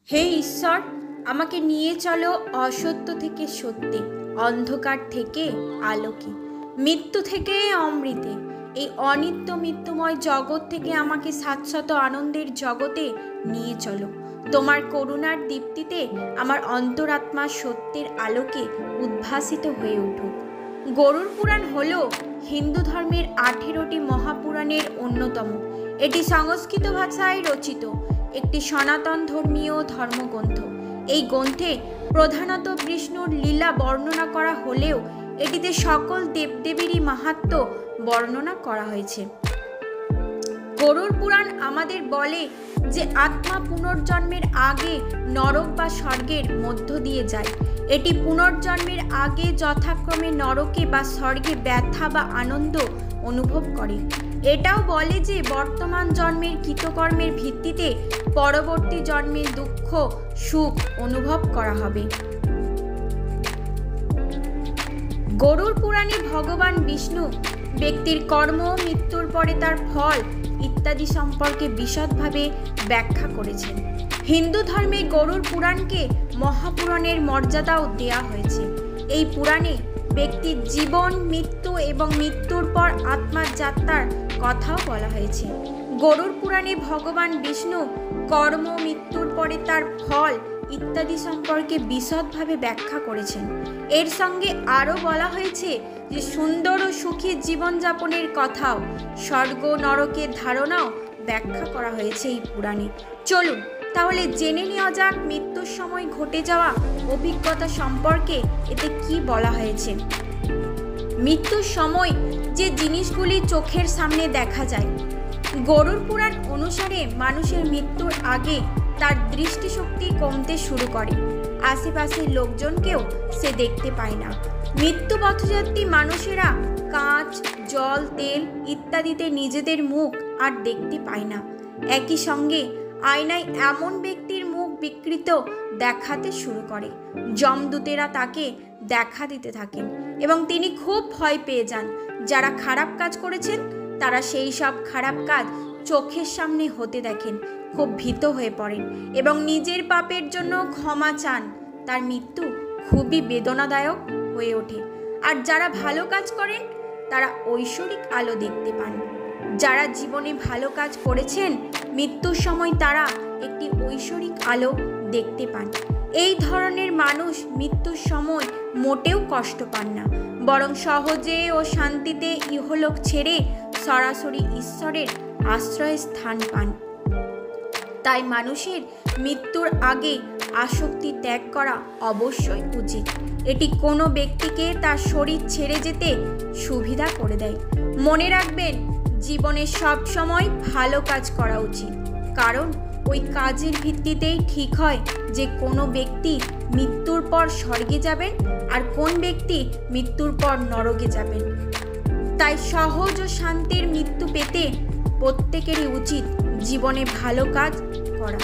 হে ঈশ্বর, আমাকে নিয়ে চলো অসত্য থেকে সত্যে, অন্ধকার থেকে আলোকে, মৃত্যু থেকে অমৃতে। এই অনিত্য মৃত্যুময় জগৎ থেকে আমাকে শাশ্বত আনন্দের জগতে নিয়ে চলো। তোমার করুণার দীপ্তিতে আমার অন্তরাত্মা সত্যের আলোকে উদ্ভাসিত হয়ে উঠুক। গরুড় পুরাণ হল হিন্দু ধর্মের 18টি মহাপুরাণের অন্যতম। এটি সংস্কৃত ভাষায় রচিত একটি সনাতন ধর্মীয় ধর্মগ্রন্থ। এই গ্রন্থে প্রধানত বিষ্ণুর লীলা বর্ণনা করা হলেও এটিতে সকল দেবদেবীরই মাহাত্ম্য বর্ণনা করা হয়েছে। গরুড় পুরাণ আমাদের বলে যে আত্মা পুনর্জন্মের আগে নরক বা স্বর্গের মধ্য দিয়ে যায়। এটি পুনর্জন্মের আগে যথাক্রমে নরকে বা স্বর্গে ব্যথা বা আনন্দ অনুভব করে। এটাও বলে যে বর্তমান জন্মের কৃতকর্মের ভিত্তিতে পরবর্তী জন্মের দুঃখ সুখ অনুভব করা হবে। গরুড় পুরাণে ভগবান বিষ্ণু ব্যক্তির কর্ম, মৃত্যুর পরে তার ফল ইত্যাদি সম্পর্কে বিশদভাবে ব্যাখ্যা করেছেন। হিন্দু ধর্মে গরুড় পুরাণকে মহাপুরাণের মর্যাদাও দেয়া হয়েছে। এই পুরাণে ব্যক্তির জীবন, মৃত্যু এবং মৃত্যুর পর আত্মার যাত্রার কথাও বলা হয়েছে। গরুড় পুরাণে ভগবান বিষ্ণু কর্ম, মৃত্যুর পরে তার ফল ইত্যাদি সম্পর্কে বিশদভাবে ব্যাখ্যা করেছেন। এর সঙ্গে আরও বলা হয়েছে যে সুন্দর ও সুখী জীবনযাপনের কথাও, স্বর্গ নরকের ধারণাও ব্যাখ্যা করা হয়েছে এই পুরাণে। চলুন তাহলে জেনে নেওয়া যাক মৃত্যুর সময় ঘটে যাওয়া অভিজ্ঞতা সম্পর্কে এতে কি বলা হয়েছে। মৃত্যুর সময় যে জিনিসগুলি চোখের সামনে দেখা যায়। গরুড় পুরাণ অনুসারে মানুষের মৃত্যুর আগে তার দৃষ্টিশক্তি কমতে শুরু করে। আশেপাশের লোকজনকেও সে দেখতে পায় না। মৃত্যু পথযাত্রী মানুষেরা কাঁচ, জল, তেল ইত্যাদিতে নিজেদের মুখ আর দেখতে পায় না। একই সঙ্গে আয়নায় এমন ব্যক্তির মুখ বিকৃত দেখাতে শুরু করে। যমদূতেরা তাকে দেখা দিতে থাকেন এবং তিনি খুব ভয় পেয়ে যান। যারা খারাপ কাজ করেছেন তারা সেই সব খারাপ কাজ চোখের সামনে হতে দেখেন, খুব ভীত হয়ে পড়েন এবং নিজের পাপের জন্য ক্ষমা চান। তার মৃত্যু খুবই বেদনাদায়ক হয়ে ওঠে। আর যারা ভালো কাজ করেন তারা ঐশ্বরিক আলো দেখতে পান। যারা জীবনে ভালো কাজ করেছেন মৃত্যুর সময় তারা একটি ঐশ্বরিক আলো দেখতে পান। এই ধরনের মানুষ মৃত্যুর সময় মোটেও কষ্ট পান না, বরং সহজে ও শান্তিতে ইহলোক ছেড়ে সরাসরি ঈশ্বরের আশ্রয় স্থান পান। তাই মানুষের মৃত্যুর আগে আসক্তি ত্যাগ করা অবশ্যই উচিত। এটি কোনো ব্যক্তিকে তার শরীর ছেড়ে যেতে সুবিধা করে দেয়। মনে রাখবেন, জীবনে সব সময় ভালো কাজ করা উচিত, কারণ ওই কাজের ভিত্তিতেই ঠিক হয় যে কোনো ব্যক্তি মৃত্যুর পর স্বর্গে যাবেন আর কোন ব্যক্তি মৃত্যুর পর নরকে যাবেন। তাই সহজ ও শান্তির মৃত্যু পেতে প্রত্যেকেরই উচিত জীবনে ভালো কাজ করা।